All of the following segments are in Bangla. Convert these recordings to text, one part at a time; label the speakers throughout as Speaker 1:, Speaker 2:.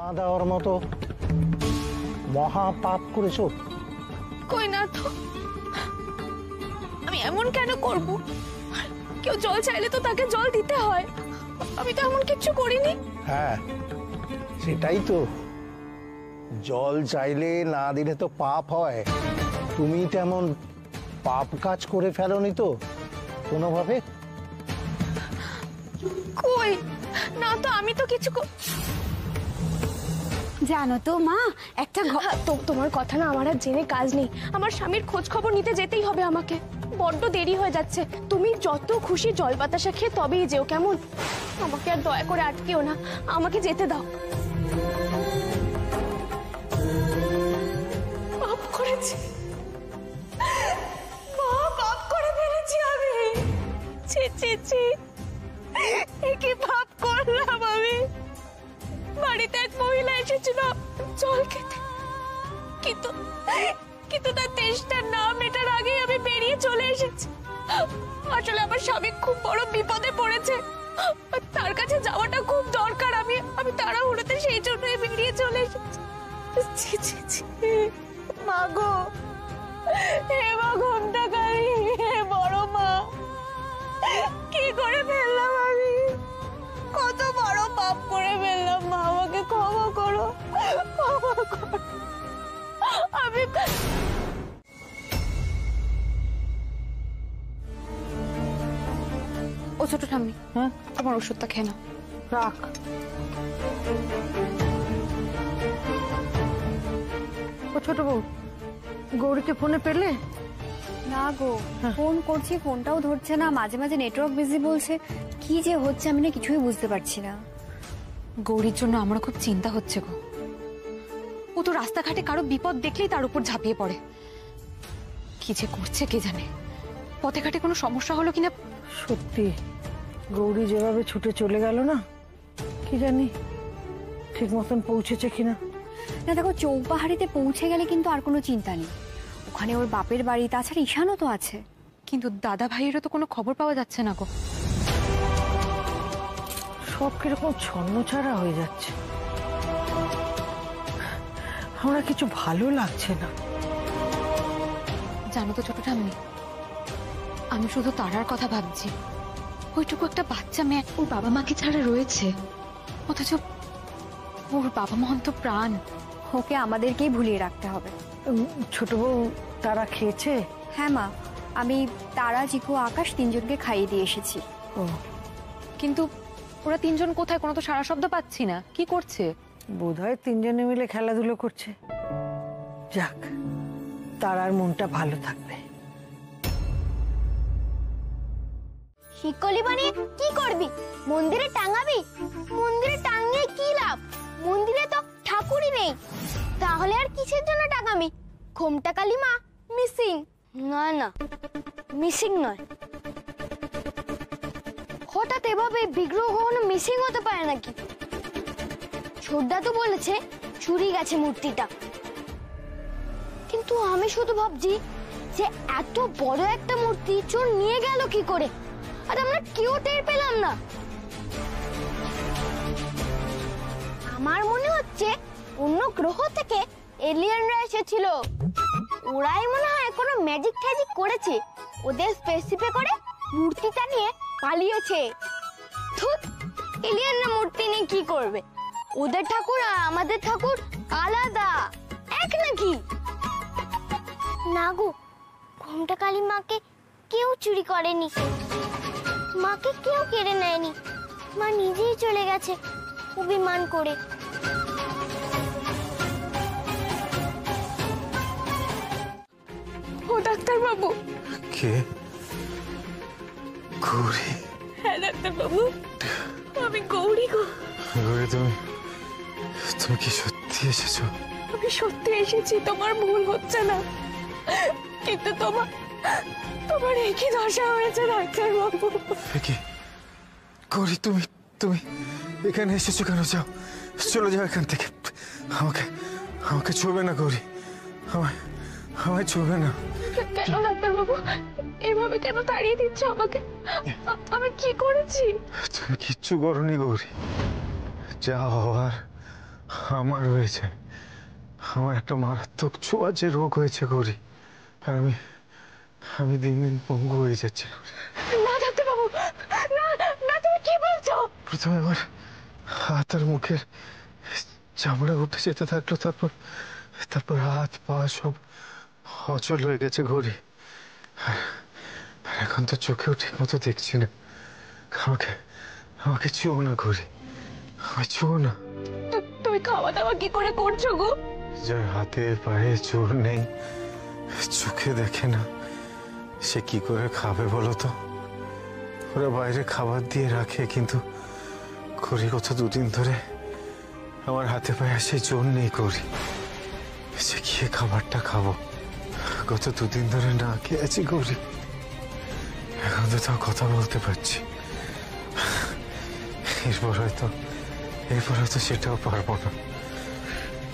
Speaker 1: না দেওয়ার মতো মহা পাপ করেছো?
Speaker 2: কই না তো, আমি এমন কেন করব? কেউ জল চাইলে তো তাকে জল দিতে হয়, আমি তো এমন কিছু করিনি।
Speaker 1: হ্যাঁ সেটাই তো, জল চাইলে না দিলে তো পাপ হয়। তুমি তেমন পাপ কাজ করে ফেলোনি তো কোনোভাবে?
Speaker 2: কই না তো, আমি তো কিছু
Speaker 3: জানো তো মা, একটা
Speaker 2: তোমার কথা না আমার আর জেনে কাজ নেই। আমার স্বামীর খোঁজ খবর নিতে যেতেই হবে আমাকে, বড্ড দেরি হয়ে যাচ্ছে। তুমি যত খুশি জল বাতাসা খেয়ে তবেই যেও, কেমন? আমাকে আর দয়া করে আটকেও না, আমাকে যেতে দাও। পাপ করেছি মা, পাপ করে ফেলেছি আমি। ছি ছি ছি, কি পাপ করলাম আমি? বাড়িতে এক মহিলা এসেছিল জল খেতে, কিন্তু কিন্তু তার তেষ্টার না মেটার আগেই আমি বেরিয়ে চলে এসেছি। আসলে আমার স্বামী খুব বড় বিপদে পড়েছে, তার কাছে যাওয়াটা খুব দরকার। আমি তাড়াহুড়োতে সেই জন্যই বেরিয়ে চলে এসেছি। ছি ছি ছি, মা গো, হে মা ঘোমটা কালী, হে বড় মা, কি করে ফেললাম আমি? কত বড় পাপ করে ফেললাম মা, আমাকে ক্ষমা করো, ক্ষমা করো। আমি ও ছোট ঠাম্মি, হ্যাঁ তোমার ওষুধটা খেয়ে নাও।
Speaker 4: রাখ। ও ছোট বউ, গৌরীকে ফোনে পেলে?
Speaker 3: না গো, ফোন করছি ফোনটাও ধরছে না, মাঝে মাঝে নেটওয়ার্ক বিজি বলছে। কি যে হচ্ছে আমি না কিছুই বুঝতে পারছি না।
Speaker 5: গৌরীর জন্য আমার খুব চিন্তা হচ্ছে গো। ও তো রাস্তাঘাটে কারো বিপদ দেখলেই তার উপর ঝাঁপিয়ে পড়ে। কি যে করছে কে জানে, পথে ঘাটে কোনো সমস্যা হলো কিনা।
Speaker 4: সত্যি গৌরী যেভাবে ছুটে চলে গেল না, কি জানি ঠিক মতন পৌঁছেছে কিনা।
Speaker 3: না দেখো, চৌপাহাড়িতে পৌঁছে গেলে কিন্তু আর কোনো চিন্তা নেই, ওখানে ওর বাপের বাড়ি, তাছাড়া ঈশানও তো আছে।
Speaker 5: কিন্তু দাদা ভাইয়েরও তো কোনো খবর পাওয়া যাচ্ছে না গো।
Speaker 4: সব কিরকম ছন্ন ছাড়া হয়ে যাচ্ছে, আমার কিছু ভালো লাগছে না।
Speaker 5: জানো তো ছোট ঠাম্মি, আমি শুধু তারার কথা ভাবছি। ওইটুকু একটা বাচ্চা মেয়ে ওর বাবা মাকে ছাড়া রয়েছে, অথচ ওর বাবা মা তো প্রাণ।
Speaker 3: ওকে আমাদেরকেই ভুলিয়ে রাখতে হবে।
Speaker 4: ছোট বউ তারা খেয়েছে?
Speaker 3: হ্যাঁ মা, আমি তারা, চিকু, আকাশ তিনজনকে খাইয়ে দিয়ে এসেছি।
Speaker 4: ও,
Speaker 5: কিন্তু ওরা তিনজন কোথায়? কোনো তো সারা শব্দ পাচ্ছি না, কি করছে?
Speaker 4: বোধহয় তিনজনে মিলে খেলাধুলো করছে। যাক, তারার মনটা ভালো থাকবে।
Speaker 6: শিকলি বানিয়ে কি করবি? মন্দিরে টাঙাবি? মন্দিরে টাঙিয়ে কি লাভ? মন্দিরে তো ঠাকুরই নেই, তাহলে আর কিসের জন্য টাঙাবি? ঘোমটা কালী মা মিসিং। না না, মিসিং নয়। হঠাৎ এভাবে বিগ্রহ কখনো মিসিং হতে পারে নাকি? ছোটদা তো বলেছে চুরি গেছে মূর্তিটা, কিন্তু আমি শুধু ভাবছি যে এত বড় একটা মূর্তি চোর নিয়ে গেল কি করে, আর আমরা কেউ টের পেলাম না। আমার মনে হচ্ছে অন্য গ্রহ থেকে এলিয়েনরা এসেছিল, ওরাই মনে হয় কোনো ম্যাজিক ট্যাজিক করেছে, ওদের স্পেসিফে করে মূর্তিটা নিয়ে পালিয়েছে। ধুত, এলিয়েনরা মূর্তি নিয়ে কি করবে? ওদের ঠাকুর আর আমাদের ঠাকুর আলাদা, এক নাকি? না গো, ঘোমটা কালী মাকে কেউ চুরি করেনি, মাকে কেউ কেড়ে নেয়নি, মা নিজেই চলে গেছে অভিমান করে।
Speaker 2: ও ডাক্তার বাবু।
Speaker 1: কে? গৌরী?
Speaker 2: হ্যাঁ ডাক্তার বাবু, আমি গৌরী গো।
Speaker 1: গৌরী, তুমি কি সত্যি এসেছো?
Speaker 2: আমি সত্যি এসেছি, তোমার ভুল হচ্ছে না। কিন্তু তোমার একই দশা হয়েছে ডাক্তার বাবু।
Speaker 1: কি গৌরী, তুমি এখানে এসেছো কেন? যাও, চলে যাও এখান থেকে। আমাকে ছুঁবে না গৌরী, আমায় ছুঁবে না।
Speaker 2: কেন ডাক্তার বাবু এভাবে কেন তাড়িয়ে দিচ্ছ আমাকে? আমি কি করেছি?
Speaker 1: তুমি কিচ্ছু করোনি গৌরী, যা হওয়ার
Speaker 7: আমার হয়েছে, আমার একটা মারাত্মক ছোঁয়াচে রোগ হয়েছে গৌরী, আর আমি দিন দিন পঙ্গু হয়ে যাচ্ছি।
Speaker 2: না ডাক্তার বাবু, না না, তুমি কি বলছো?
Speaker 7: প্রথমে আমার হাত আর মুখের চামড়া উঠে যেতে থাকলো, তারপর হাত পা সব অচল হয়ে গেছে গৌরী। আর এখন তো চোখেও ঠিক মতো দেখছি না। আমাকে ছুঁয়ো না গৌরী, আমাকে ছুঁয়ো না।
Speaker 2: তুমি খাওয়া দাওয়া কি করে করছো গো?
Speaker 7: যার হাতে পায়ে জোর নেই, চোখে দেখে না, সে কি করে খাবে বলো তো? ওরা বাইরে খাবার দিয়ে রাখে, কিন্তু করি গত দুদিন ধরে আমার হাতে পায়ে সে জোর নেই করি, সে গিয়ে খাবারটা খাবো। গত দুদিন ধরে না খেয়ে আছি গৌরী, এখন তো তাও কথা বলতে পারছি। এরপর হয়তো সেটাও পারবো না,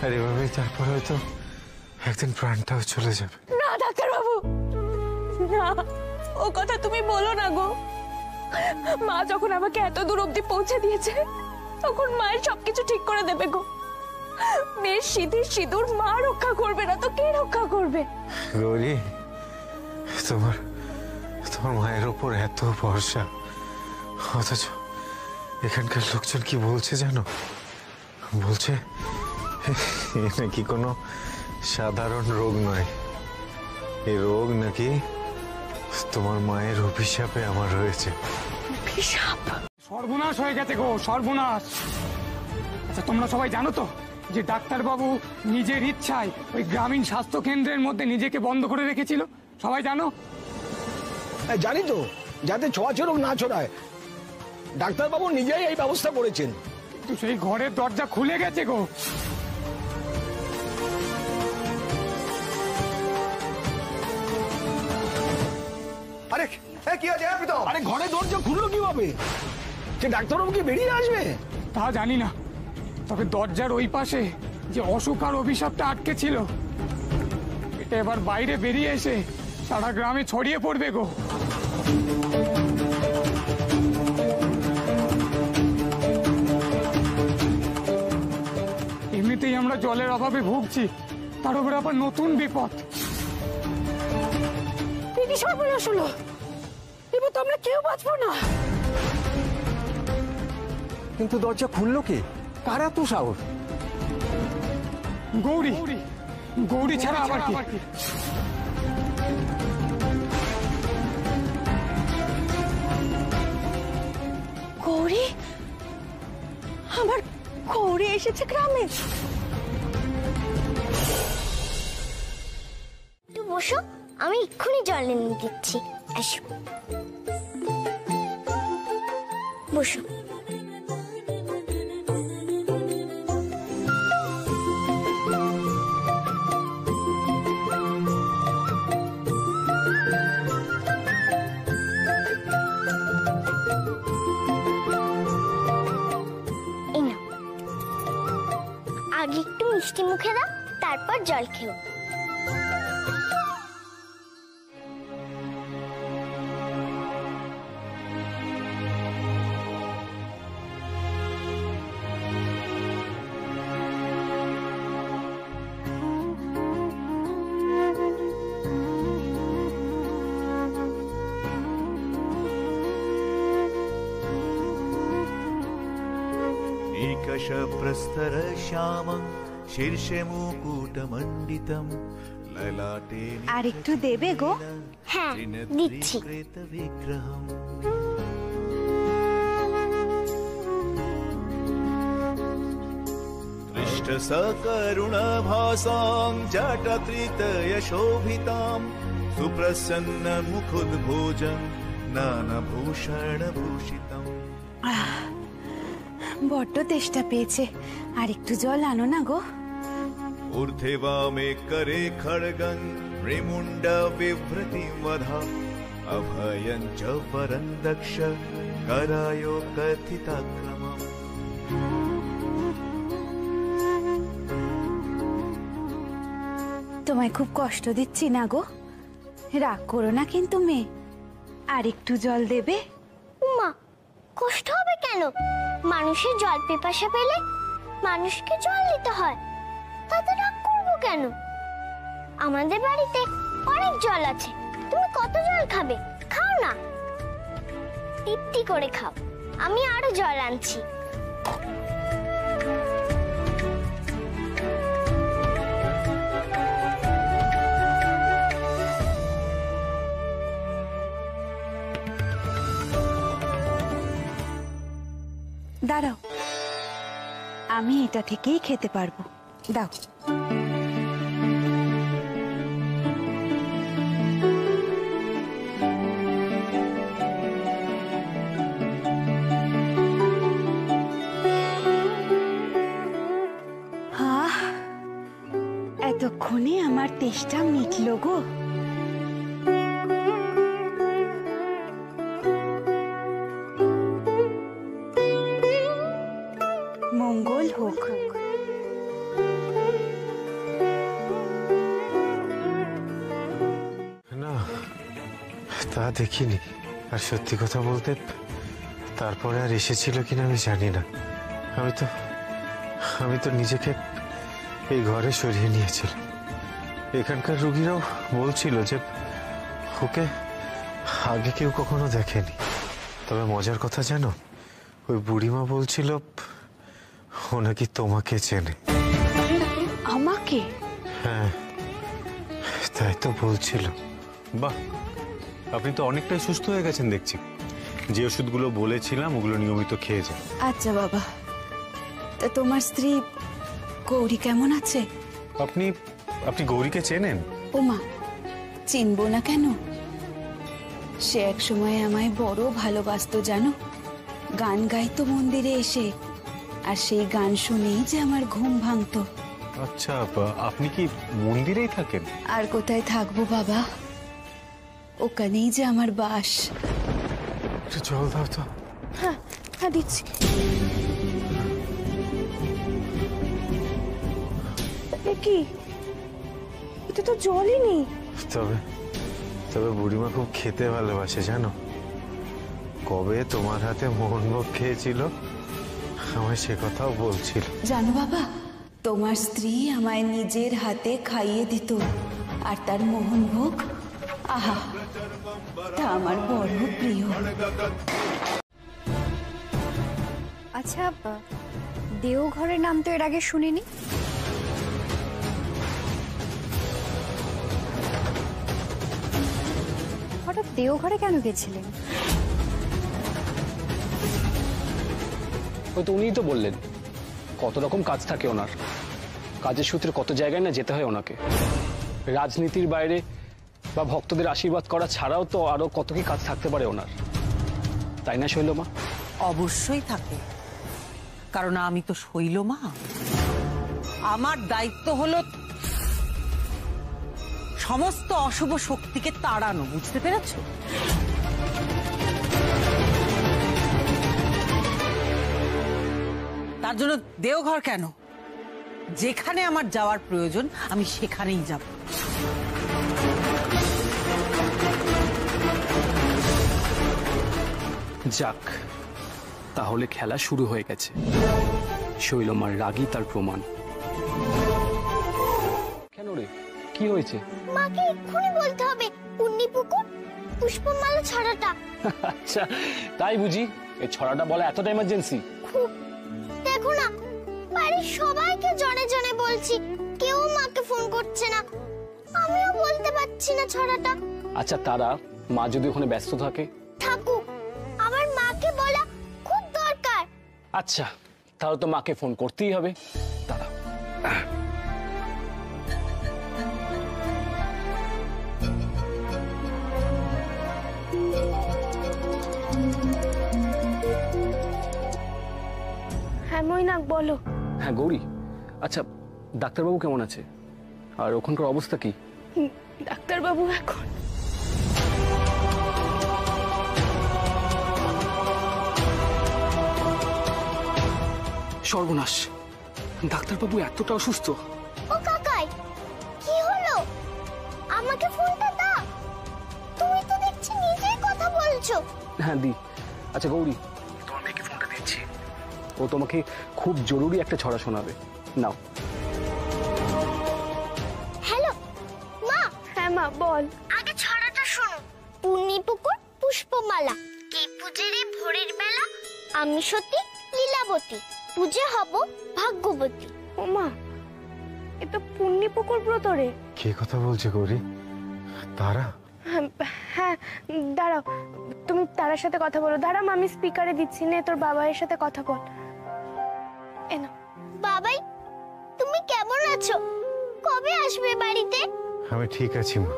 Speaker 7: আর এভাবেই তারপর হয়তো একদিন প্রাণটাও চলে যাবে।
Speaker 2: না ডাক্তার বাবু, না, ও কথা তুমি বলো না গো। মা যখন আমাকে এত দূর অব্দি পৌঁছে দিয়েছে, তখন মায়ের সবকিছু ঠিক করে দেবে গো। মেয়ের সিঁদুর মা রক্ষা করবে না তো কে রক্ষা করবে?
Speaker 7: গৌরী, তোমার মায়ের ওপর এত ভরসা, অথচ এখানকার লোকজন কি বলছে জানো? বলছে এ নাকি কোনো সাধারণ রোগ নয়, এই রোগ নাকি তোমার মায়ের অভিশাপে আমার হয়েছে।
Speaker 2: অভিশাপ?
Speaker 8: সর্বনাশ হয়ে গেছে গো, সর্বনাশ। আচ্ছা, তোমরা সবাই জানো তো যে ডাক্তারবাবু নিজের ইচ্ছায় ওই গ্রামীণ স্বাস্থ্য কেন্দ্রের মধ্যে নিজেকে বন্ধ করে রেখেছিল? সবাই জানো?
Speaker 9: জানি তো, যাতে ছোঁয়াচে রোগ না ছড়ায়। ডাক্তারবাবু নিজেই এই ব্যবস্থা করেছেন।
Speaker 8: কিন্তু সেই ঘরের দরজা খুলে গেছে গো।
Speaker 9: আরে কি আছে? আরে ঘরের দরজা খুললো কিভাবে? যে ডাক্তারবাবু কি বেরিয়ে আসবে?
Speaker 8: তা জানি না, তবে দরজার ওই পাশে যে অসুখ আর অভিশাপটা আটকে ছিল, এটা এবার বাইরে বেরিয়ে এসে সারা গ্রামে ছড়িয়ে পড়বে গো। এমনিতেই আমরা জলের অভাবে ভুগছি, তার উপরে আবার নতুন বিপদ।
Speaker 2: কি সর্বনাশ হলো? এবার তো আমরা কেউ বাঁচবো না।
Speaker 9: কিন্তু দরজা খুললো কে? কারা তো সাহস?
Speaker 8: গৌরী ছাড়া আবার কি?
Speaker 2: গৌরী? আমার গৌরী এসেছে গ্রামে?
Speaker 6: একটু বসো, আমি এক্ষুনি জল এনে দিচ্ছি। আসো, বসো। আগে একটু মিষ্টি মুখে দাও, তারপর জল খেও।
Speaker 10: प्रस्तर श्यामं शीर्षे मुकुटमण्डितं ललाटे
Speaker 3: আর একটু দেবে গো?
Speaker 6: হ্যাঁ, দিচ্ছি।
Speaker 10: विग्रहम् दृष्टसकरुणभासां जटत्रितयशोभितां सुप्रसन्नमुखोद्भोजं नानाभूषणभूषितम्।
Speaker 3: বড্ড তেষ্টা পেয়েছে, আর একটু জল আনো না গো।
Speaker 10: ऊर्ध्वे वामे करे खड्गं रिमुण्ड बिभ्रतिं वधा अभयं च परं दक्ष करायो कथिताक्रमम्।
Speaker 3: তোমায় খুব কষ্ট দিচ্ছি না গো? রাগ করো না কিন্তু মেয়ে, আর একটু জল দেবে?
Speaker 6: উমা, কষ্ট হবে কেন? মানুষের জল পিপাসা পেলে মানুষকে জল দিতে হয়, তাতে রাগ করবো কেন? আমাদের বাড়িতে অনেক জল আছে, তুমি কত জল খাবে? খাও না, তৃপ্তি করে খাও। আমি আরো জল আনছি।
Speaker 11: দাঁড়াও, আমি এটা থেকেই খেতে পারবো, দাও। এতক্ষণে আমার তেষ্টা মিটলো গো। মঙ্গল হোক।
Speaker 7: না, তা দেখিনি। আর সত্যি কথা বলতে তারপরে আর এসেছিল কিনা আমি জানি না। আমি তো নিজেকে এই ঘরে সরিয়ে নিয়েছিলাম। এখানকার রোগীরাও বলছিল যে ওকে আগে কেউ কখনো দেখেনি। তবে মজার কথা জানো, ওই বুড়িমা বলছিল ও নাকি তোমাকে চেনে।
Speaker 11: আমাকে?
Speaker 7: হ্যাঁ, তাই তো বলছিল। বাহ, আপনি তো অনেকটাই সুস্থ হয়ে গেছেন দেখছি। যে ওষুধগুলো বলেছিলাম ওগুলো নিয়মিত খেয়ে যান।
Speaker 11: আচ্ছা বাবা, তা তোমার স্ত্রী গৌরী কেমন আছে?
Speaker 7: আপনি গৌরীকে চেনেন?
Speaker 11: ওমা, চিনবো না কেন? সে এক সময় আমায় বড় ভালোবাসতো জানো। গান গাইতো মন্দিরে এসে, আর সেই গান শুনেই যে আমার ঘুম ভাঙতো।
Speaker 7: আচ্ছা, আপনি কি মন্দিরেই থাকেন?
Speaker 11: আর কোথায় থাকবো বাবা, ওখানেই যে আমার বাস।
Speaker 7: জল দাও তো।
Speaker 11: হ্যাঁ হ্যাঁ, দিচ্ছি। কি, এটা তো জলই নেই।
Speaker 7: তবে বুড়িমা খুব খেতে ভালোবাসে জানো। কবে তোমার হাতে মোহনভোগ খেয়েছিল আমায় সে কথাও বলছিল।
Speaker 11: জানো বাবা, তোমার স্ত্রী আমায় নিজের হাতে খাইয়ে দিত, আর তার মোহনভোগ, আহা, তা আমার বড় প্রিয়।
Speaker 3: আচ্ছা, দেওঘরের নাম তো এর আগে শুনিনি। হঠাৎ দেওঘরে কেন গেছিলেন?
Speaker 12: ওই তো উনিই তো বললেন কত রকম কাজ থাকে ওনার। কাজের সূত্রে কত জায়গায় না যেতে হয় ওনাকে। রাজনীতির বাইরে বা ভক্তদের আশীর্বাদ করা ছাড়াও তো আরো কত কি কাজ থাকতে পারে ওনার, তাই না শৈলমা?
Speaker 4: অবশ্যই থাকে, কারণ আমি তো শৈলমা। আমার দায়িত্ব হলো সমস্ত অশুভ শক্তিকে তাড়ানো, বুঝতে পেরেছ? তার জন্য দেওঘর কেন, যেখানে আমার যাওয়ার প্রয়োজন আমি সেখানেই যাব।
Speaker 12: যাক, তাহলে খেলা শুরু হয়ে গেছে। শৈলমার রাগই তার প্রমাণ। কেন রে, কি হয়েছে?
Speaker 6: মাকে এক্ষুনি বলতে হবে পুণ্যি পুকুর পুষ্পমালা ছড়াটা।
Speaker 12: আচ্ছা, তাই বুঝি? এই ছড়াটা বলা এতটা ইমার্জেন্সি?
Speaker 6: খুব। দেখো না, বাড়ির সবাইকে জনে জনে বলছি, কেউ মাকে ফোন করছে না। আমিও বলতে পারছি না ছড়াটা।
Speaker 12: আচ্ছা, তারা মা যদি ওখানে ব্যস্ত থাকে?
Speaker 6: থাকুক, আমার মাকে বলা খুব দরকার।
Speaker 12: আচ্ছা, তাহলে তো মাকে ফোন করতেই হবে। তারা
Speaker 6: হ্যাঁ মৈনাক, বলো।
Speaker 12: হ্যাঁ গৌরী, আচ্ছা ডাক্তারবাবু কেমন আছে আর ওখানকার অবস্থা কি?
Speaker 2: ডাক্তারবাবু এখন
Speaker 12: সর্বনাশ, ডাক্তারবাবু এতটা অসুস্থ?
Speaker 6: ও কাকাই, কি হলো? আমাকে ফোনটা দাও, তুমি তো দেখছি নিজেই কথা বলছো।
Speaker 12: হ্যাঁ দি। আচ্ছা গৌরী, তোমার মেয়েকে ফোনটা দিচ্ছি। ও তোমাকে খুব জরুরি একটা ছড়া শোনাবে। নাও।
Speaker 6: হ্যালো মা।
Speaker 2: হ্যাঁ মা বল।
Speaker 6: আগে ছড়াটা শোনো। পুণ্যি পুকুর পুষ্পমালা, কে পূজে রে ভোরের বেলা, আমি সতী লীলাবতী, পূজে হব ভাগ্যবতী।
Speaker 2: ও মা, এ তো পুণ্যি পুকুর ব্রত রে।
Speaker 7: কে কথা বলছে গৌরী? তারা?
Speaker 2: হ্যাঁ দাঁড়াও, তুমি তারার সাথে কথা বলো। দাঁড়াও আমি স্পিকারে দিচ্ছি, নে তোর বাবার সাথে কথা বল। এনা
Speaker 6: বাবাই, তুমি কেমন আছো? কবে আসবে বাড়িতে?
Speaker 7: আমি ঠিক আছি মা,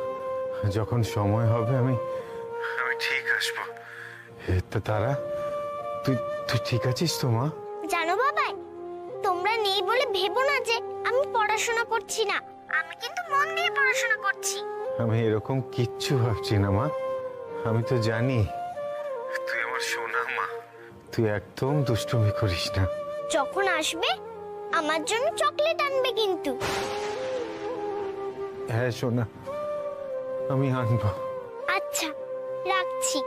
Speaker 7: যখন সময় হবে আমি ঠিক আসবো। তারা, তুই ঠিক আছিস তো মা?
Speaker 6: জানো বাবাই, তোমরা নেই বলে ভেবো না যে আমি পড়াশোনা করছি না। আমি কিন্তু মন দিয়ে পড়াশোনা করছি।
Speaker 7: আমি এরকম কিচ্ছু ভাবছি না মা, আমি তো জানি তুই আমার সোনা মা, তুই একদম দুষ্টুমি করিস না।
Speaker 6: যখন আসবে আমার জন্য চকলেট আনবে কিন্তু।
Speaker 7: হ্যাঁ সোনা, আমি আনবো।
Speaker 6: আচ্ছা রাখছি।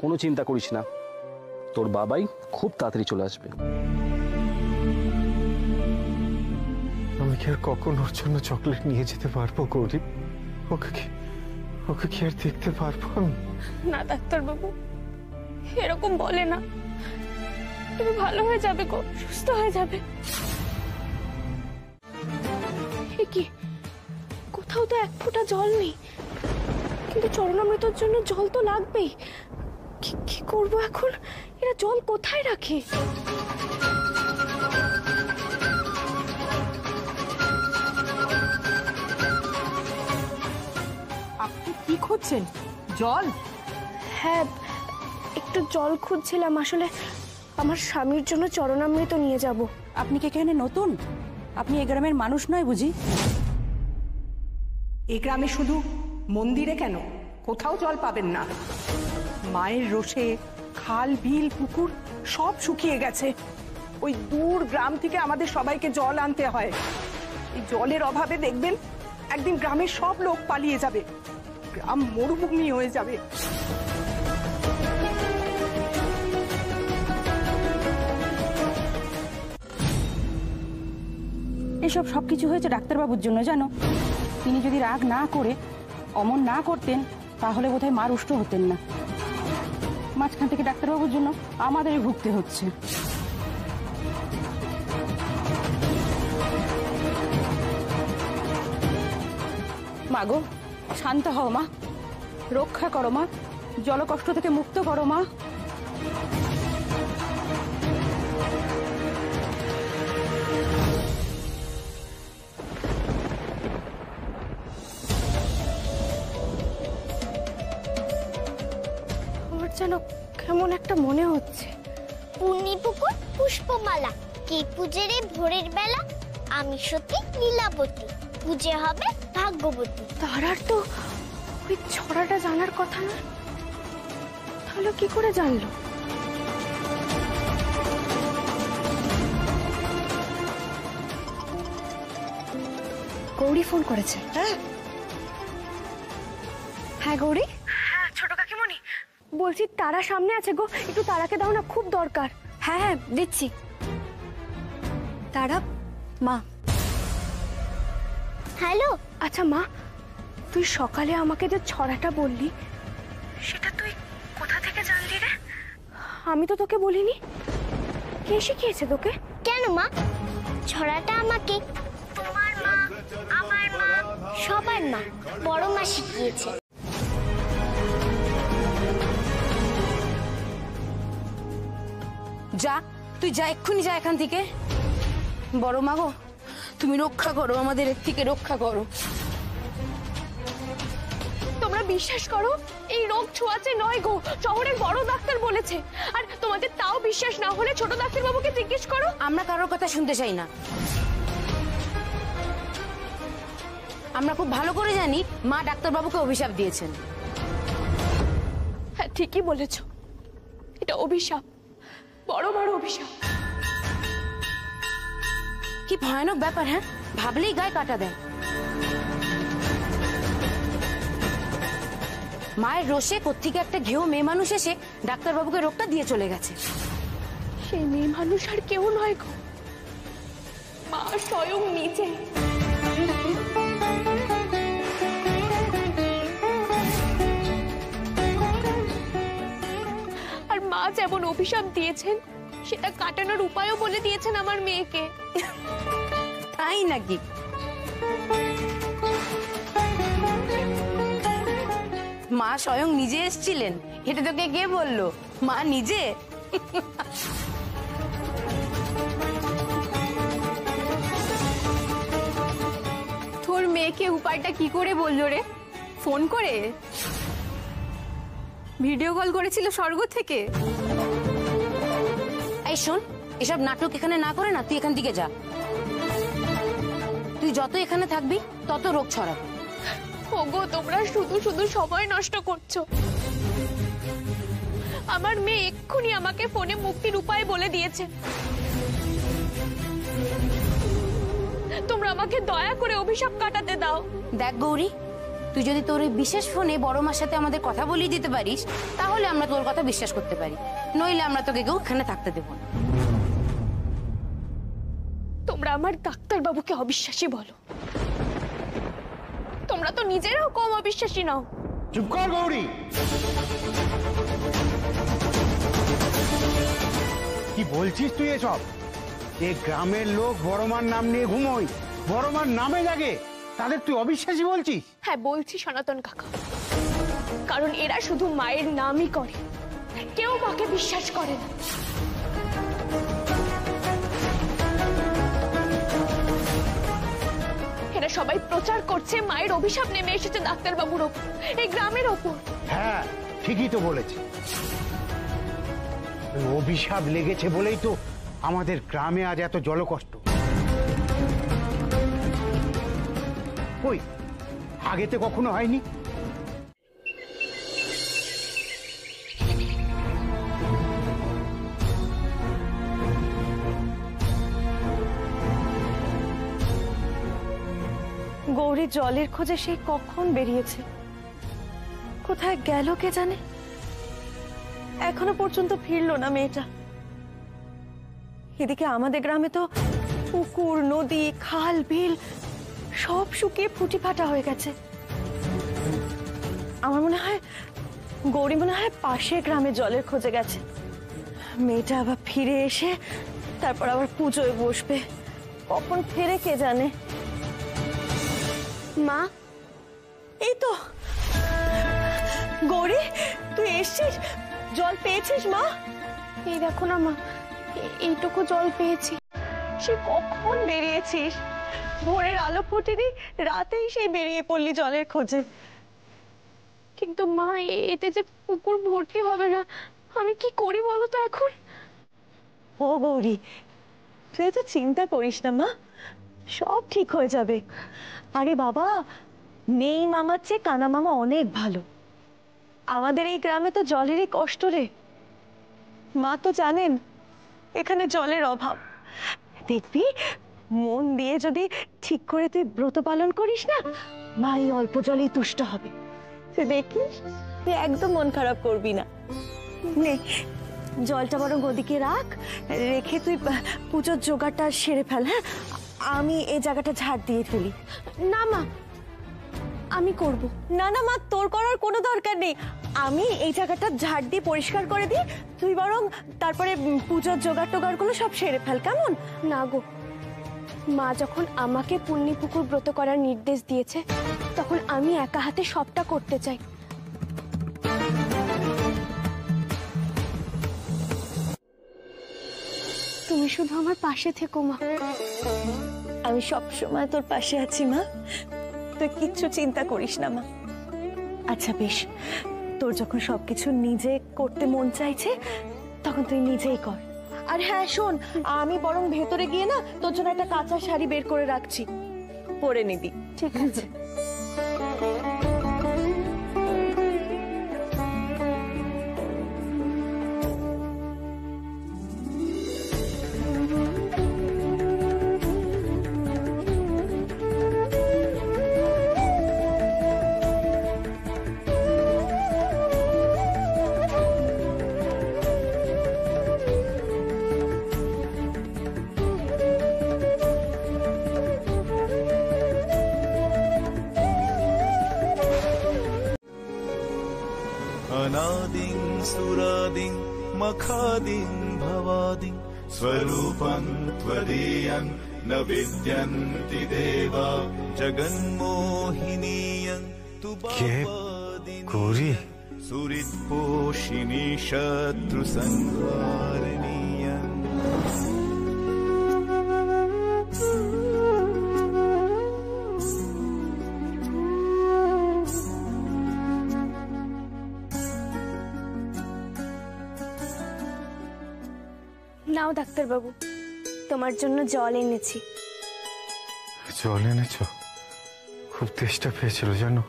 Speaker 12: কোনো চিন্তা করিস না, তোর বাবাই খুব তাড়াতাড়ি চলে আসবে।
Speaker 7: আমি কি আর কখন ওর জন্য চকলেট নিয়ে যেতে পারবো গৌরী? ওকে কি আর দেখতে পারবো আমি?
Speaker 2: না ডাক্তারবাবু, এরকম বলে না। তুমি ভালো হয়ে যাবে গো, সুস্থ হয়ে যাবে। কি কোথাও তো এক ফোঁটা জল নেই, কিন্তু চরণামৃতর জন্য জল তো লাগবেই। কি করবো এখন? এরা জল কোথায় রাখে?
Speaker 4: আপনি কি খুঁজছেন? জল?
Speaker 2: হ্যাঁ, একটু জল খুঁজছিলাম। আসলে আমার স্বামীর জন্য চরণামৃত নিয়ে যাব।
Speaker 13: আপনি কি এখানে নতুন? আপনি এই গ্রামের মানুষ নয় বুঝি?
Speaker 4: এই গ্রামে শুধু মন্দিরে কেন, কোথাও জল পাবেন না। মায়ের রোষে খাল বিল পুকুর সব শুকিয়ে গেছে। ওই দূর গ্রাম থেকে আমাদের সবাইকে জল আনতে হয়। এই জলের অভাবে দেখবেন একদিন গ্রামের সব লোক পালিয়ে যাবে, গ্রাম মরুভূমি হয়ে যাবে।
Speaker 13: এসব সবকিছু হয়েছে ডাক্তারবাবুর জন্য জানো। তিনি যদি রাগ না করে অমন না করতেন তাহলে বোধহয় মা রুষ্ট হতেন না। মাঝখান থেকে ডাক্তারবাবুর জন্য আমাদেরই ভুগতে হচ্ছে। মা গো, শান্ত হও মা, রক্ষা করো মা, জলকষ্ট থেকে মুক্ত করো মা।
Speaker 2: আমার যেন কেমন একটা মনে হচ্ছে।
Speaker 6: পুণ্যি পুকুর পুষ্পমালা, কে পূজে রে ভোরের বেলা, আমি সতী লীলাবতী, পূজে হবে ভাগ্যবতী।
Speaker 2: তারার তো ওই ছড়াটা জানার কথা না, তাহলে কি করে জানলো?
Speaker 3: গৌরী ফোন করেছে। হ্যাঁ গৌরী।
Speaker 2: হ্যাঁ ছোট কাকিমণি, বলছি তারা সামনে আছে গো, একটু তারাকে দাও না, খুব দরকার।
Speaker 3: হ্যাঁ হ্যাঁ দিচ্ছি। তারা মা।
Speaker 6: হ্যালো।
Speaker 2: আচ্ছা মা, তুই সকালে আমাকে যে ছড়াটা বললি সেটা তুই কোথা থেকে জানলি রে? আমি তো তোকে বলিনি। কে শিখিয়েছে তোকে?
Speaker 6: কেন মা, ছড়াটা আমাকে তোমার মা, আমার মা, সবার মা, বড় মা শিখিয়েছে।
Speaker 13: যা, তুই যা, এক্ষুনি যা এখান থেকে। বড় মা গো, তুমি রক্ষা করো, আমাদের এর থেকে রক্ষা করো।
Speaker 2: তোমরা বিশ্বাস করো, এই রোগ ছোঁয়াচে নয় গো, শহরের বড় ডাক্তার বলেছে। আর তোমাদের তাও বিশ্বাস না হলে ছোট ডাক্তার বাবুকে জিজ্ঞেস করো।
Speaker 13: আমরা কারোর কথা শুনতে চাই না। আমরা খুব ভালো করে জানি মা ডাক্তারবাবুকে অভিশাপ দিয়েছেন।
Speaker 2: হ্যাঁ ঠিকই বলেছ, এটা অভিশাপ, বড় বড় অভিশাপ।
Speaker 13: কি ভয়ানক ব্যাপার! হ্যাঁ, ভাবলেই গায়ে কাটা দেয়। মায়ের রোষে কোত্থেকে একটা ঘেউ মেয়ে মানুষ এসে ডাক্তারবাবুকে রোগটা দিয়ে চলে গেছে।
Speaker 2: সেই মেয়ে মানুষ আর কেউ নয় গো, মা স্বয়ং নিজে। আর মা যেমন অভিশাপ দিয়েছেন সেটা কাটানোর উপায়ও বলে দিয়েছেন আমার মেয়েকে।
Speaker 13: তাই নাকি? মা স্বয়ং নিজে এসেছিলেন? এটা তোকে কে বললো? মা নিজে?
Speaker 5: তোর মেয়েকে উপায়টা কি করে বললো রে? ফোন করে? ভিডিও কল করেছিল স্বর্গ থেকে?
Speaker 13: এই শোন, এসব নাটক এখানে না করে না তুই এখান থেকে যা। তুই যত এখানে থাকবি তত রোগ ছড়াবে।
Speaker 2: ওগো, তোমরা শুধু শুধু সময় নষ্ট করছো। আমার মেয়ে এক্ষুনি আমাকে ফোনে মুক্তির উপায় বলে দিয়েছে। তোমরা আমাকে দয়া করে অভিশাপ কাটাতে দাও।
Speaker 13: দেখ গৌরী, তুই যদি তোর এই বিশেষ ফোনে বড় মার সাথে আমাদের কথা বলিয়ে দিতে পারিস তাহলে আমরা তোর কথা বিশ্বাস করতে পারি, নইলে আমরা তোকে কেউ এখানে থাকতে দেবো না।
Speaker 2: তোমরা আমার ডাক্তারবাবুকে অবিশ্বাসী বলো, তোমরা তো নিজেরাও কম অবিশ্বাসী নাও।
Speaker 1: চুপ কর গৌরী। কি বলছিস তুই এসব? এই গ্রামের লোক বড় মার নাম নিয়ে ঘুমোয়, বড় মার নামে জাগে, তাদের তুই অবিশ্বাসী বলছিস?
Speaker 2: হ্যাঁ বলছি সনাতন কাকা, কারণ এরা শুধু মায়ের নামই করে, কেউ মাকে বিশ্বাস করে না। এরা সবাই প্রচার করছে মায়ের অভিশাপ নেমে এসেছে ডাক্তারবাবুর ওপর, এই গ্রামের ওপর।
Speaker 1: হ্যাঁ ঠিকই তো বলেছে, অভিশাপ লেগেছে বলেই তো আমাদের গ্রামে আজ এত জলকষ্ট। ওই আগেতে কখনো হয়নি।
Speaker 2: গৌরী জলের খোঁজে সেই কখন বেরিয়েছে, কোথায় গেল কে জানে, এখনো পর্যন্ত ফিরলো না মেয়েটা। এদিকে আমাদের গ্রামে তো পুকুর, নদী, খাল, বিল সব শুকিয়ে ফুটি ফাটা হয়ে গেছে। আমার মনে হয় গৌরী পাশের গ্রামে জলের খোঁজে গেছে। মেয়েটা আবার ফিরে এসে তারপর আবার পুজোয় বসবে, কখন ফেরে কে জানে। মা, এই তো গৌরী, তুই এসছিস? জল পেয়েছিস মা? এই দেখো না মা, এইটুকু জল পেয়েছি। সে কখন বেরিয়েছিস? ভোরের আলো ফোটেনি, রাতেই সেই বেরিয়ে পড়লি জলের খোঁজে। কিন্তু মা, এতে যে পুকুর ভর্তি হবে না, আমি কি করি বলো তো এখন? ও গৌরী, তুই তো চিন্তা করিস না মা, সব ঠিক হয়ে যাবে। আরে বাবা, নেই মামার চেয়ে কানা মামা অনেক ভালো। আমাদের এই গ্রামে তো জলেরই কষ্ট রে। মা তো জানেন এখানে জলের অভাব। দেখবি, মন দিয়ে যদি ঠিক করে তুই ব্রত পালন করিস না, মা এই অল্প জলেই তুষ্ট হবে। তুই দেখিস, তুই একদম মন খারাপ করবি না। নে, জলটা বরং ওদিকে রাখ, রেখে তুই পুজোর জোগাড়টা সেরে ফেল। হ্যাঁ, আমি এই জায়গাটা ঝাড় দিয়ে ফেলি। না মা, আমি করব। না না মা, তোর করার কোনো দরকার নেই, আমি এই জায়গাটা ঝাড় দিয়ে পরিষ্কার করে দিই, তুই বরং তারপরে পুজোর জোগাড় টোগাড়গুলো সব সেরে ফেল, কেমন? না গো, মা যখন আমাকে পুণ্যি পুকুর ব্রত করার নির্দেশ দিয়েছে, তখন আমি একা হাতে সবটা করতে চাই। তুমি শুধু আমার পাশে থেকো মা। আমি সব সময় তোর পাশে আছি মা, তুই কিচ্ছু চিন্তা করিস না মা। আচ্ছা বেশ, তোর যখন সবকিছু নিজে করতে মন চাইছে তখন তুই নিজেই কর। আর হ্যাঁ শোন, আমি বরং ভেতরে গিয়ে না তোর জন্য একটা কাঁচা শাড়ি বের করে রাখছি, পরে নিবি। ঠিক আছে।
Speaker 10: अनादिं सुरादिं मखादिं भवादिं स्वरूपं त्वदीयं न विद्यन्ति देवा जगन्मोहिनीयं तु
Speaker 7: गौरी
Speaker 10: सुहृत्पोषिणी शत्रुसंहारिणीयं
Speaker 6: নাও ডাক্তারবাবু, তোমার জন্য জল এনেছি।
Speaker 7: জল এনেছ? খুব তেষ্টা পেয়েছিল জানো।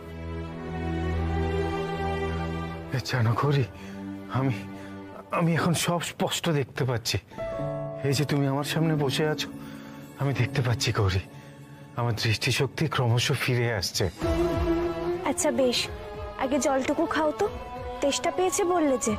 Speaker 7: জানো গৌরী, আমি এখন সব স্পষ্ট দেখতে পাচ্ছি। এই যে তুমি আমার সামনে বসে আছো, আমি দেখতে পাচ্ছি গৌরী, আমার দৃষ্টিশক্তি ক্রমশ ফিরে আসছে।
Speaker 6: আচ্ছা বেশ, আগে জলটুকু খাও তো, তেষ্টা পেয়েছে বললে যে।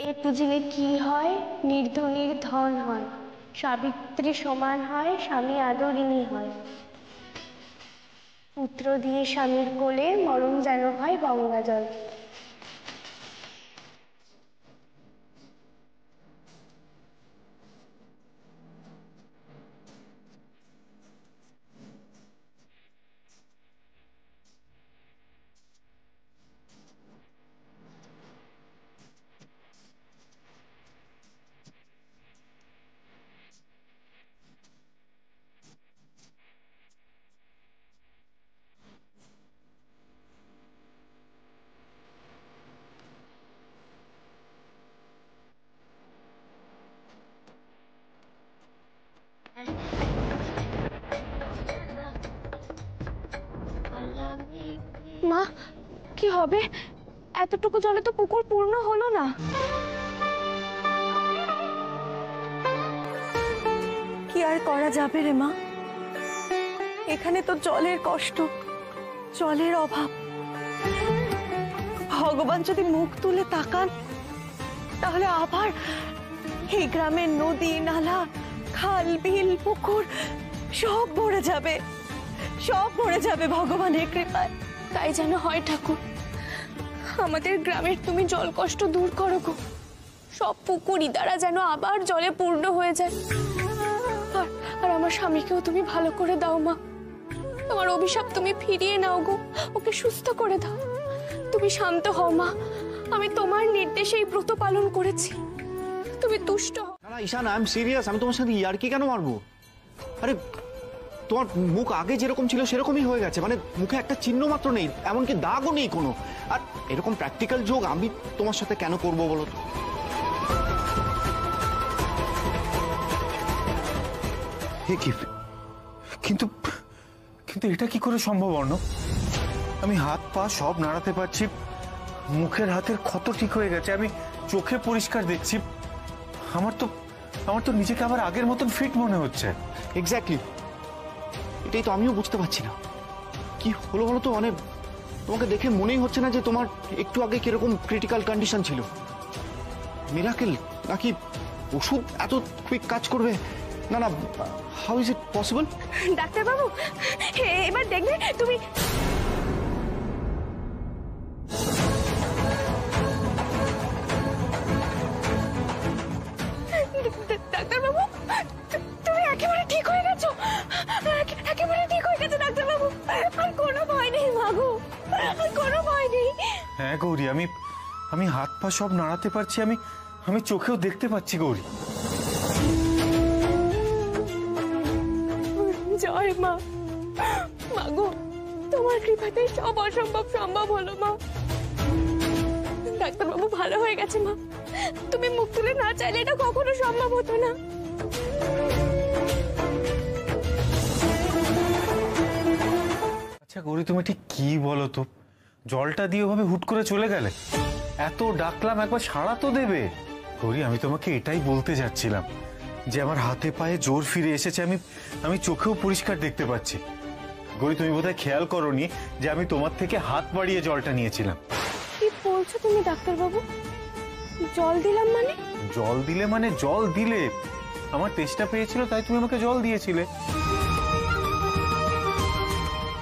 Speaker 14: এ পুজিলে কি হয়? নির্ধনীর ধন হয়, সাবিত্রী সমান হয়, স্বামী আদরিণী হয়। পুত্র দিয়ে স্বামীর কোলে মরণ যেন হয় গঙ্গাজল।
Speaker 6: মা, কি হবে? এতটুকু জলে তো পুকুর পূর্ণ হলো না।
Speaker 2: কি আর করা যাবে রে মা, এখানে তো জলের কষ্ট, জলের অভাব। ভগবান যদি মুখ তুলে তাকান, তাহলে আবার এই গ্রামের নদী নালা, খাল বিল পুকুর সব ভরে যাবে, সব ভরে যাবে ভগবানের কৃপায়।
Speaker 6: তাই যেন হয় ঠাকুর, আমাদের গ্রামের তুমি জল কষ্ট দূর করো গো। সব পুকুরি দ্বারা যেন আবার জলে পূর্ণ হয়ে যায়। আর আমার স্বামীকেও তুমি ভালো করে দাও মা। তোমার অভিশাপ তুমি ফিরিয়ে নাও গো, ওকে সুস্থ করে দাও। তুমি শান্ত হও মা, আমি তোমার নির্দেশে এই ব্রত পালন করেছি, তুমি তুষ্ট হও।
Speaker 15: না ঈশান, আই এম সিরিয়াস। আমি তোমার সাথে ইয়ার্কি কেন মারবো? আরে তোমার মুখ আগে যেরকম ছিল সেরকমই হয়ে গেছে, মানে মুখে একটা চিহ্ন মাত্র নেই, এমনকি দাগও নেই কোনো। আর এরকম প্র্যাকটিক্যাল যোগ আমি তোমার সাথে কেন করবো বলো তো?
Speaker 7: কিন্তু কিন্তু এটা কি করে সম্ভব অর্ণব? আমি হাত পা সব নাড়াতে পারছি, মুখের হাতের ক্ষত ঠিক হয়ে গেছে, আমি চোখে পরিষ্কার দেখছি। আমার তো নিজেকে আবার আগের মতন ফিট মনে হচ্ছে।
Speaker 15: এক্স্যাক্টলি, এটাই তো আমিও বুঝতে পারছি না কি হলো বলো তো। মানে তোমাকে দেখে মনেই হচ্ছে না যে তোমার একটু আগে কিরকম ক্রিটিক্যাল কন্ডিশন ছিল। মিরাকেল নাকি ওষুধ এত কুইক কাজ করবে? না না, how is it possible?
Speaker 6: Doctor বাবু, এবার দেখবে তুমি। ডাক্তার বাবু, তুমি একেবারে ঠিক হয়ে গেছো, একেবারে ঠিক হয়ে গেছো ডাক্তার বাবু। আর কোনো ভয় নেই মাগো, আর কোনো ভয় নেই।
Speaker 7: হ্যাঁ গৌরী, আমি হাত পা সব নাড়াতে পারছি, আমি চোখেও দেখতে পাচ্ছি গৌরী।
Speaker 6: জয় মা। মাগো, তোমার কৃপাতে সব অসম্ভব সম্ভব হলো মা। ডাক্তারবাবু ভালো হয়ে গেছে মা, তুমি মুখ তুলে না চাইলে এটা কখনো সম্ভব হতো না।
Speaker 7: আচ্ছা গৌরী, তুমি ঠিক কি বলো তো? জলটা দিয়ে ওভাবে হুট করে চলে গেলে? এত ডাকলাম, একবার সাড়া তো দেবে। গৌরী, আমি তোমাকে এটাই বলতে যাচ্ছিলাম যে আমার হাতে পায়ে জোর ফিরে এসেছে, আমি চোখেও পরিষ্কার দেখতে পাচ্ছি। গৌরী, তুমি বোধহয় খেয়াল করোনি যে আমি তোমার থেকে হাত বাড়িয়ে জলটা নিয়েছিলাম।
Speaker 14: কি বলছো তুমি ডাক্তারবাবু? জল দিলাম মানে?
Speaker 7: জল দিলে মানে জল দিলে। আমার তেষ্টা পেয়েছিল তাই তুমি আমাকে জল দিয়েছিলে।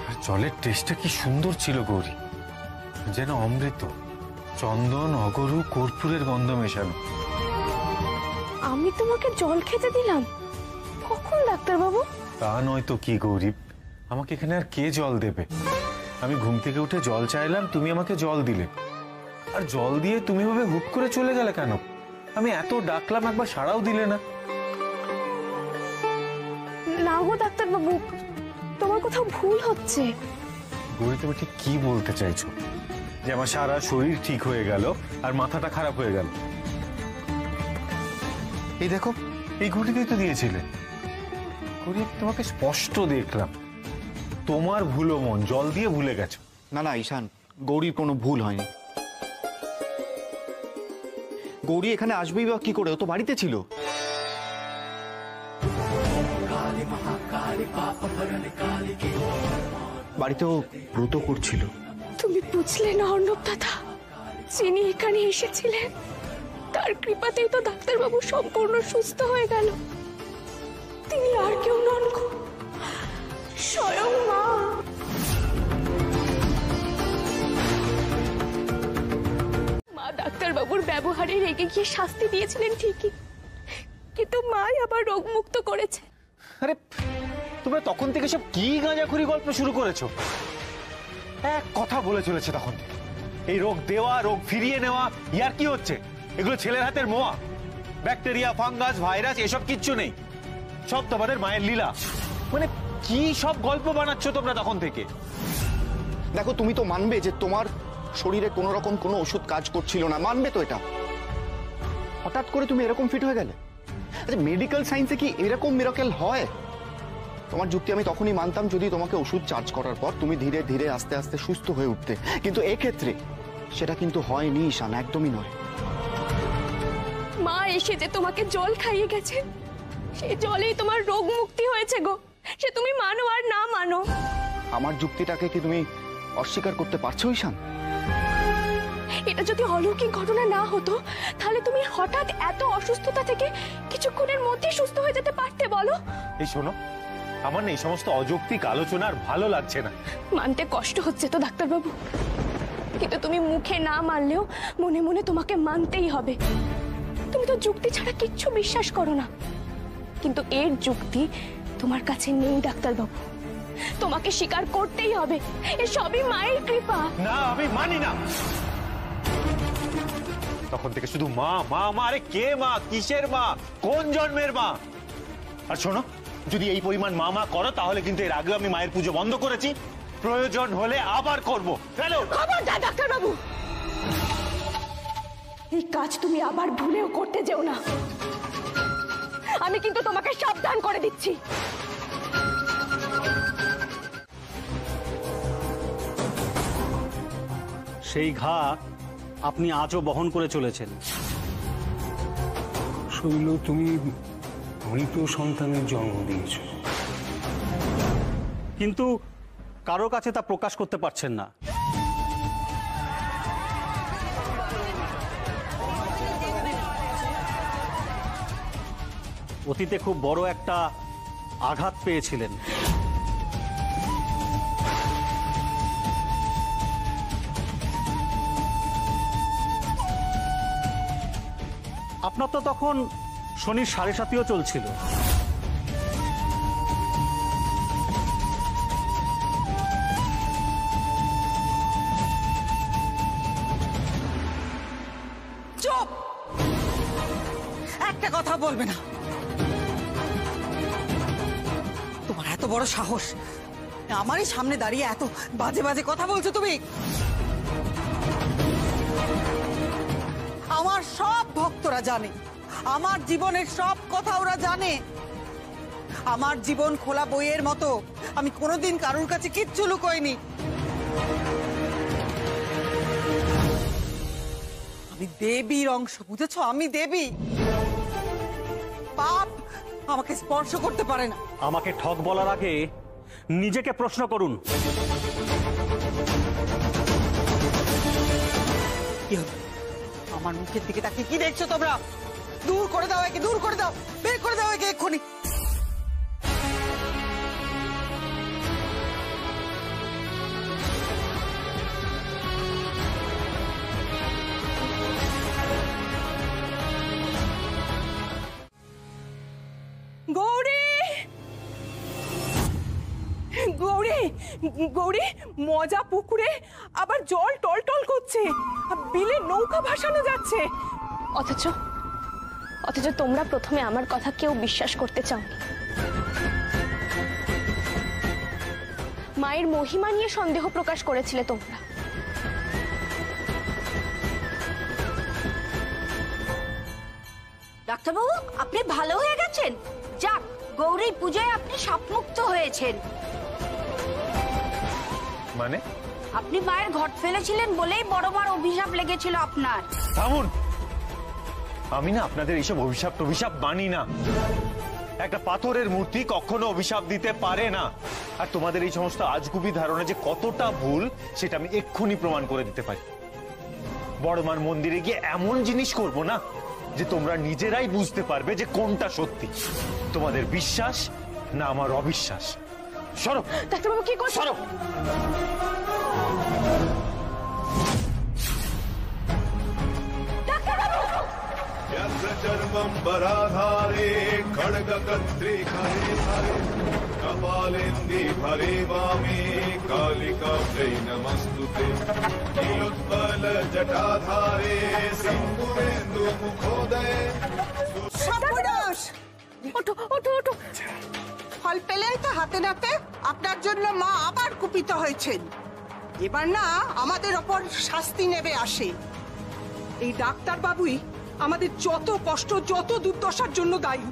Speaker 7: আর জলের টেস্টটা কি সুন্দর ছিল গৌরী, যেন অমৃত, চন্দন, অগরু, কর্পূরের গন্ধ মেশানো।
Speaker 14: আমি তোমাকে জল খেতে দিলাম? কখন ডাক্তারবাবু?
Speaker 7: তা নয় তো কি গৌরী, আমাকে এখানে আর কে জল দেবে? আমি ঘুম থেকে উঠে জল চাইলাম, তুমি আমাকে জল দিলে। আর জল দিয়ে তুমি ভাবে হুট করে চলে গেলে কেন? আমি এত ডাকলাম, একবার সাড়াও দিলে না।
Speaker 14: না গো ডাক্তারবাবু, তোমার কোথাও ভুল হচ্ছে।
Speaker 7: গৌরী, তুমি ঠিক কি বলতে চাইছো? যে আমার সারা শরীর ঠিক হয়ে গেল আর মাথাটা খারাপ হয়ে গেল? এই দেখো, এই ঘটিতেই তো দিয়েছিলে। গৌরী, তোমাকে স্পষ্ট দেখলাম তোমার ভুলো মন, জল দিয়ে ভুলে গেছো।
Speaker 15: না না ঈশান, গৌরীর কোনো ভুল হয়নি। গৌরী এখানে আসবেই বা কি করে? ও তো বাড়িতে ছিল। বাড়িতেও ব্রত করছিল।
Speaker 2: তুমি বুঝলে না অর্ণব দাদা, যিনি এখানে এসেছিলেন তার কৃপাতেই তো ডাক্তারবাবু সম্পূর্ণ সুস্থ হয়ে গেল। তিনি আর কেউ নন গো, স্বয়ং মা। মা ডাক্তারবাবুর ব্যবহারে রেগে গিয়ে শাস্তি দিয়েছিলেন ঠিকই, কিন্তু মাই আবার রোগমুক্ত করেছে।
Speaker 7: আরে তোমরা তখন থেকে সব কি গাঁজাখুরি গল্প শুরু করেছো? এক কথা বলে চলেছে তখন থেকে। এই রোগ দেওয়া, রোগ ফিরিয়ে নেওয়া, ইয়ার কি হচ্ছে? এগুলো ছেলের হাতের মোয়া। ব্যাকটেরিয়া, ফাঙ্গাস, ভাইরাস এসব কিচ্ছু নেই, সব তোমাদের মায়ের লীলা। মানে কি সব গল্প বানাচ্ছ তোমরা তখন থেকে?
Speaker 15: দেখো, তুমি তো মানবে যে তোমার শরীরে কোনো রকম কোনো ওষুধ কাজ করছিল না, মানবে তো এটা? হঠাৎ করে তুমি এরকম ফিট হয়ে গেলে। আচ্ছা, মেডিকেল সায়েন্সে কি এরকম মিরাকেল হয়? তোমার যুক্তি আমি তখনই মানতাম যদি তোমাকে ওষুধ চার্জ করার পর তুমি ধীরে ধীরে আস্তে আস্তে সুস্থ হয়ে উঠতে, কিন্তু এক্ষেত্রে সেটা কিন্তু হয়নি ঈশান, একদমই নয়।
Speaker 2: মা এসে যে তোমাকে জল খাইয়ে গেছে, সেই জলেই তোমার রোগ মুক্তি হয়েছে গো, সে তুমি মানো আর না মানো।
Speaker 15: আমার যুক্তিটাকে কি তুমি অস্বীকার করতে পারছো ঈশান?
Speaker 2: এটা যদি অলৌকিক ঘটনা না হতো তাহলে তুমি হঠাৎ এত অসুস্থতা থেকে কিছুক্ষণের মধ্যে সুস্থ হয়ে যেতে পারতে বলো?
Speaker 7: এই শোনো, আমার না এই সমস্ত অযৌক্তিক আলোচনা আর ভালো লাগছে না।
Speaker 2: মানতে কষ্ট হচ্ছে তো ডাক্তারবাবু, কিন্তু তুমি মুখে না মানলেও মনে মনে তোমাকে মানতেই হবে। তুমি তো যুক্তি ছাড়া কিচ্ছু বিশ্বাস করো না, কিন্তু এর যুক্তি তোমার কাছে নেই ডাক্তারবাবু। তোমাকে স্বীকার করতেই হবে, এ সবই মায়ের কৃপা।
Speaker 7: না, আমি মানি না। তখন থেকে শুধু মা মা মা। আরে কে মা? কিসের মা? কোন জন্মের মা? আর শোনো, যদি এই পরিমাণ মা মা করো তাহলে কিন্তু এর আগে আমি মায়ের পুজো বন্ধ করেছি, প্রয়োজন হলে আবার করবো।
Speaker 2: খবরদার ডাক্তারবাবু, এই কাজ তুমি আবার ভুলেও করতে যেও না। আমি কিন্তু তোমাকে সাবধান করে দিচ্ছি।
Speaker 16: সেই ঘা আপনি আজও বহন করে চলেছেন।
Speaker 17: শৈল, তুমি মৃত সন্তানের জন্ম দিয়েছ,
Speaker 16: কিন্তু কারো কাছে তা প্রকাশ করতে পারছেন না। অতীতে খুব বড় একটা আঘাত পেয়েছিলেন। আপনার তো তখন শনির 7.5 চলছিল।
Speaker 18: চুপ! একটা কথা বলবে না। তোমার এত বড় সাহস, আমারই সামনে দাঁড়িয়ে এত বাজে বাজে কথা বলছো তুমি? আমার সব ভক্তরা জানে, আমার জীবনের সব কথা ওরা জানে। আমার জীবন খোলা বইয়ের মতো, আমি কোনোদিন কারোর কাছে কিচ্ছু লুকোইনি। আমি দেবীর অংশ, বুঝেছো? আমি দেবী। পাপ আমাকে স্পর্শ করতে পারে না।
Speaker 16: আমাকে ঠক বলার আগে নিজেকে প্রশ্ন করুন।
Speaker 18: কি হলো? আমার মুখের দিকে তাকিয়ে কি দেখছো তোমরা? দূর করে দাও একে, দূর করে দাও, বের করে দাও একে এক্ষুনি।
Speaker 4: গৌরী, গৌরী, গৌরী, মজা পুকুরে আবার জল টলটল করছে, বিলে নৌকা ভাসানো যাচ্ছে।
Speaker 14: অথচ তোমরা প্রথমে আমার কথা কেউ বিশ্বাস করতে চাওনি। মায়ের মহিমা নিয়ে সন্দেহ প্রকাশ করেছিলে তোমরা।
Speaker 19: ডাক্তারবাবু, আপনি ভালো হয়ে গেছেন। যাক, গৌরী পূজায় আপনি সাপমুক্ত হয়েছেন।
Speaker 7: মানে
Speaker 19: আপনি মায়ের ঘট ফেলেছিলেন বলেই বড় মার অভিশাপ লেগেছিল আপনার।
Speaker 7: থামুন, আমি না আপনাদের এইসব অভিশাপ টভিশাপ মানি না। একটা পাথরের মূর্তি কখনো অভিশাপ দিতে পারে না। আর তোমাদের এই সমস্ত আজগুবি ধারণা যে কতটা ভুল সেটা আমি এক্ষুনি প্রমাণ করে দিতে পারি। বড়মার মন্দিরে গিয়ে এমন জিনিস করব না যে তোমরা নিজেরাই বুঝতে পারবে যে কোনটা সত্যি, তোমাদের বিশ্বাস না আমার অবিশ্বাস। সরো
Speaker 14: ডাক্তারবাবু, কি করছো?
Speaker 7: সরো।
Speaker 10: चर्मंबराधारे खड्गकत्री करे सारे कपालेन्दि भरे वामे कालिकाब्जै नमस्तुते नीलोत्पल जटाधारे सिंदूरेन्दु मुखोदये।
Speaker 18: সর্বনাশ!
Speaker 4: ওঠো ওঠো ওঠো।
Speaker 18: ফল পেলেই তো হাতে নাতে আপনার জন্য মা আবার কুপিত হয়েছেন। এবার না আমাদের ওপর শাস্তি নেবে আসে।
Speaker 4: এই ডাক্তার বাবুই আমাদের যত কষ্ট, যত দুর্দশার জন্য দায়ী।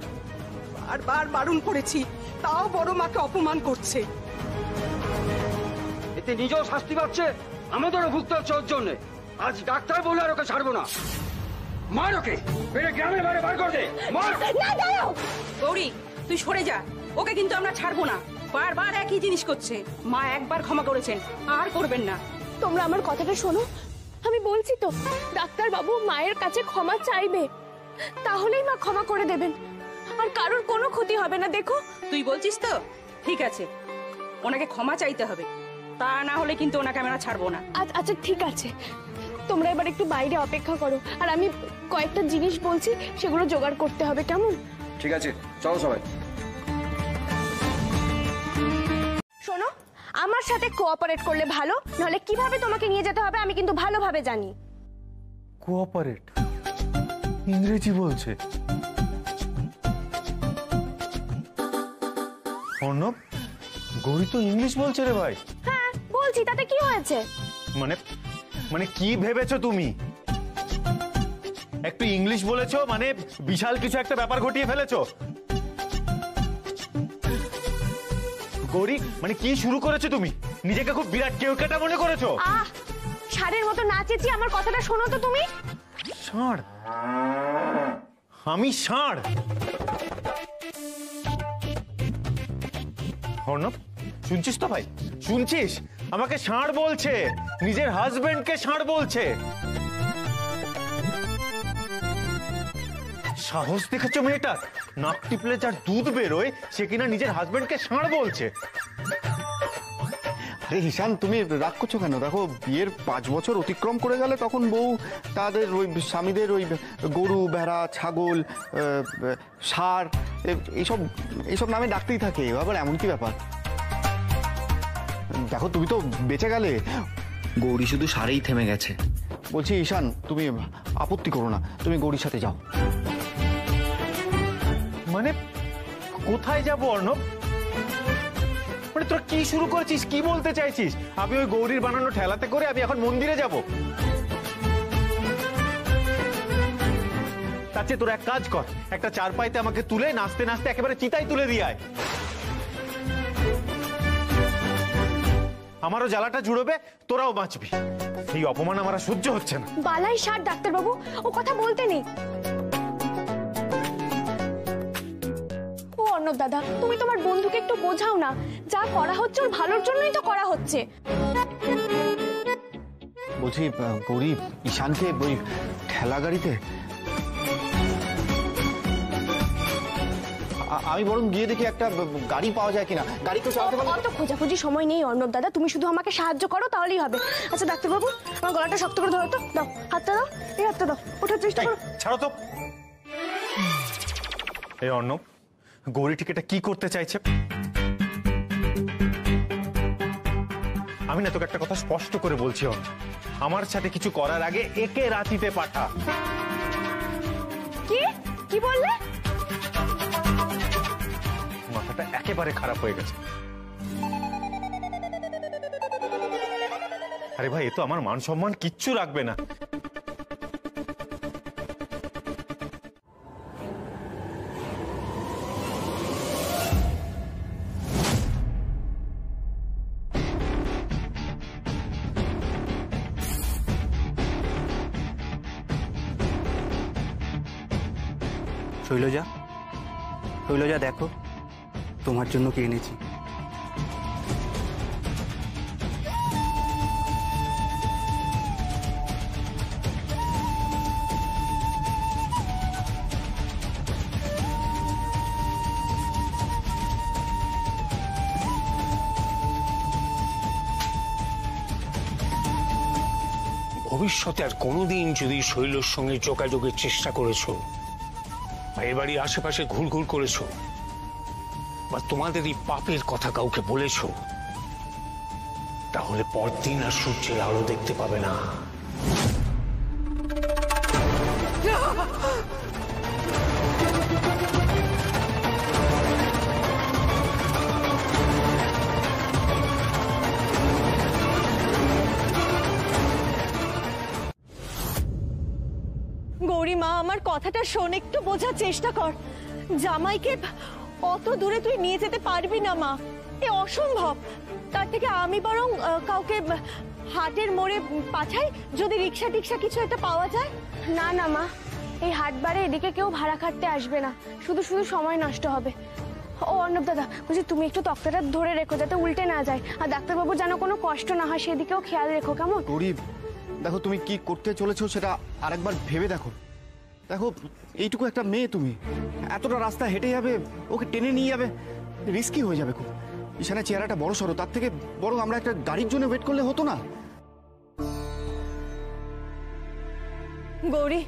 Speaker 4: বারবার বারণ করেছি, তাও বড় মাকে অপমান করছে।
Speaker 20: এতে নিজেও শাস্তি পাচ্ছে, আমাদেরও ভুগতে হচ্ছে ওর জন্য। আজ ডাক্তার বলে আর ওকে ছাড়বো না। মার ওকে, বেড়ে গ্রামের বাইরে বার করে দে। মার।
Speaker 4: না, দাঁড়াও।
Speaker 13: গৌরী, তুই সরে যা, ওকে কিন্তু আমরা ছাড়বো না। বারবার একই জিনিস করছে। মা একবার ক্ষমা করেছেন, আর করবেন না।
Speaker 14: তোমরা আমার কথাটা শোনো, আমি বলছি তো ডাক্তার বাবু মায়ের কাছে ক্ষমা চাইবে, তাহলেই মা ক্ষমা করে দেবেন, আর কারোর কোনো ক্ষতি হবে না। দেখো,
Speaker 13: তুই বলছিস তো? ঠিক আছে, ওনাকে ক্ষমা চাইতে হবে, তা না হলে কিন্তু ওনাকে আমরা ছাড়বো না।
Speaker 14: আচ্ছা ঠিক আছে, তোমরা এবার একটু বাইরে অপেক্ষা করো, আর আমি কয়েকটা জিনিস বলছি, সেগুলো জোগাড় করতে হবে, কেমন?
Speaker 20: ঠিক আছে, চলো সবাই।
Speaker 14: শোনো, আমার সাথে কোঅপারেট করলে ভালো, নাহলে কিভাবে তোমাকে নিয়ে যেতে হবে আমি কিন্তু ভালোভাবে জানি।
Speaker 7: কোঅপারেট? ইংরেজি বলছে। অর্ণব, গৌরী তো ইংলিশ বলছে রে ভাই।
Speaker 14: হ্যাঁ বলছি, তাতে কি হয়েছে?
Speaker 7: মানে কি ভেবেছো তুমি? একটু ইংলিশ বলেছো মানে বিশাল কিছু একটা ব্যাপার ঘটিয়ে ফেলেছো। গৌরী, মানে কি শুরু করেছো তুমি? নিজেকে খুব বিরাট কেউকেটা মনে করেছো?
Speaker 14: ষাঁড়ের মতো না চেঁচিয়ে আমার কথাটা শোনো তো তুমি।
Speaker 7: ষাঁড়? আমি ষাঁড়? অর্ণব, শুনছিস তো ভাই? শুনছিস? আমাকে ষাঁড় বলছে, নিজের হাজবেন্ডকে ষাঁড় বলছে। সাহস দেখেছো মেয়েটা? নাক টিপলে যার দুধ বেরোয় সে কিনা নিজের হাজবেন্ডকে ষাঁড় বলছে।
Speaker 15: আরে ঈশান, তুমি রাগ করছো কেন? দেখো, বিয়ের 5 বছর অতিক্রম করে গেলে তখন বউ তাদের ওই স্বামীদের ওই গরু, ভেড়া, ছাগল, ষাঁড় এইসব নামে ডাকতেই থাকে। আবার এমন কি ব্যাপার? দেখো, তুমি তো বেঁচে গেলে, গৌরী শুধু ষাঁড়েই থেমে গেছে। বলছি ঈশান, তুমি আপত্তি করো না, তুমি গৌরীর সাথে যাও।
Speaker 7: মানে কোথায় যাব অর্ণব? মানে তোরা কি শুরু করেছিস? কি বলতে চাইছিস? আমি ওই গৌরীর বানানো ঠেলাতে করে আমি এখন মন্দিরে যাব? তার চেয়ে তোরা এক কাজ কর, একটা চারপাইতে আমাকে তুলে নাচতে নাচতে একেবারে চিতায় তুলে দিয়ে আয়। আমারও জ্বালাটা জুড়বে, তোরাও বাঁচবি। এই অপমান আমার সহ্য হচ্ছে না।
Speaker 14: বালাই ষাঁড় ডাক্তারবাবু, ও কথা বলতে নেই। ও অর্ণব দাদা, তুমি তোমার বন্ধুকে একটু বোঝাও না। যা করা হচ্ছে ওর ভালোর জন্যই তো করা হচ্ছে।
Speaker 15: বলছি গৌরী, ঈশানকে ওই ঠেলা গাড়িতে আমি বরং গিয়ে দেখি একটা গাড়ি পাওয়া যায় কিনা। গাড়ি তো চালাতে পারবো।
Speaker 14: অত খোঁজাখুঁজি সময় নেই অর্ণব দাদা, তুমি শুধু আমাকে সাহায্য করো তাহলেই হবে। আচ্ছা ডাক্তারবাবু, আমার গলাটা শক্ত করে ধরো তো। দাও, হাতটা দাও, এই হাতটা দাও, ওঠার চেষ্টা করো।
Speaker 7: ছাড়ো তো। এই অর্ণব, গৌরী টিকেটা কি করতে চাইছে? আমি না তোকে একটা কথা স্পষ্ট করে বলছি, আমার সাথে কিছু করার আগে একে রাঁচিতে পাঠা।
Speaker 14: কি কি বললে?
Speaker 7: মাথাটা একেবারে খারাপ হয়ে গেছে। আরে ভাই, এ তো আমার মান সম্মান কিচ্ছু রাখবে না।
Speaker 21: শৈলজা, শৈলজা দেখো তোমার জন্য কি এনেছি।
Speaker 17: ভবিষ্যতে আর কোনোদিন যদি শৈলর সঙ্গে যোগাযোগের চেষ্টা করেছো, বা এ বাড়ির আশেপাশে ঘুরঘুর করেছো, বা তোমাদের এই পাপের কথা কাউকে বলেছো, তাহলে পরদিন আর সূর্যের আলো দেখতে পাবে না।
Speaker 2: গৌরী মা, আমার কথাটা শোন, একটু বোঝার চেষ্টা কর। জামাইকে অত দূরে তুই নিয়ে যেতে পারবি না মা, এ অসম্ভব। তার থেকে আমি বরং কাউকে হাটের মোড়ে পাঠাই, যদি রিক্সা টিক্সা কিছু একটা পাওয়া যায়।
Speaker 14: না না মা, এই হাটবারে এদিকে কেউ ভাড়া খাটতে আসবে না, শুধু শুধু সময় নষ্ট হবে। ও অর্ণব দাদা, বলছি তুমি একটু তক্তাটা ধরে রেখো যাতে উল্টে না যায়, আর ডাক্তারবাবু যেন কোনো কষ্ট না হয় সেদিকেও খেয়াল রেখো, কেমন?
Speaker 15: গরিব, দেখো তুমি কি করতে চলেছো সেটা আরেকবার ভেবে দেখো। দেখো এইটুকু একটা মেয়ে, তুমি এতটা রাস্তা হেঁটে যাবে, ওকে টেনে নিয়ে যাবে, রিস্কি হয়ে যাবে খুব। ঈশানের চেহারাটা বড় সড়ো, তার থেকে বরং আমরা একটা গাড়ির জন্য ওয়েট করলে হতো না?
Speaker 2: গৌরী,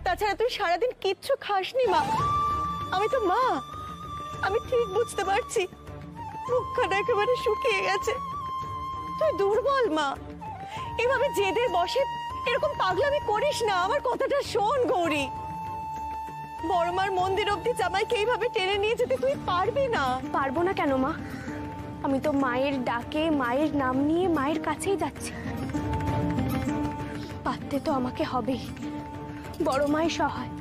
Speaker 2: তাছাড়া তুই সারাদিন কিচ্ছু খাসনি মা। আমি তো মা, আমি ঠিক বুঝতে পারছি। মুখখানা একেবারে শুকিয়ে গেছে। তুই দুর্বল মা, এভাবে জেদের বসে এরকম পাগলামি করিস না। আমার কথাটা শোন গৌরী, বড়মার মন্দির অব্দি জামাইকে এইভাবে টেনে নিয়ে যেতে তুই পারবি না।
Speaker 14: পারবো না কেন মা? আমি তো মায়ের ডাকে, মায়ের নাম নিয়ে মায়ের কাছেই যাচ্ছি। পারতে তো আমাকে হবেই, বড় মাই সহায়।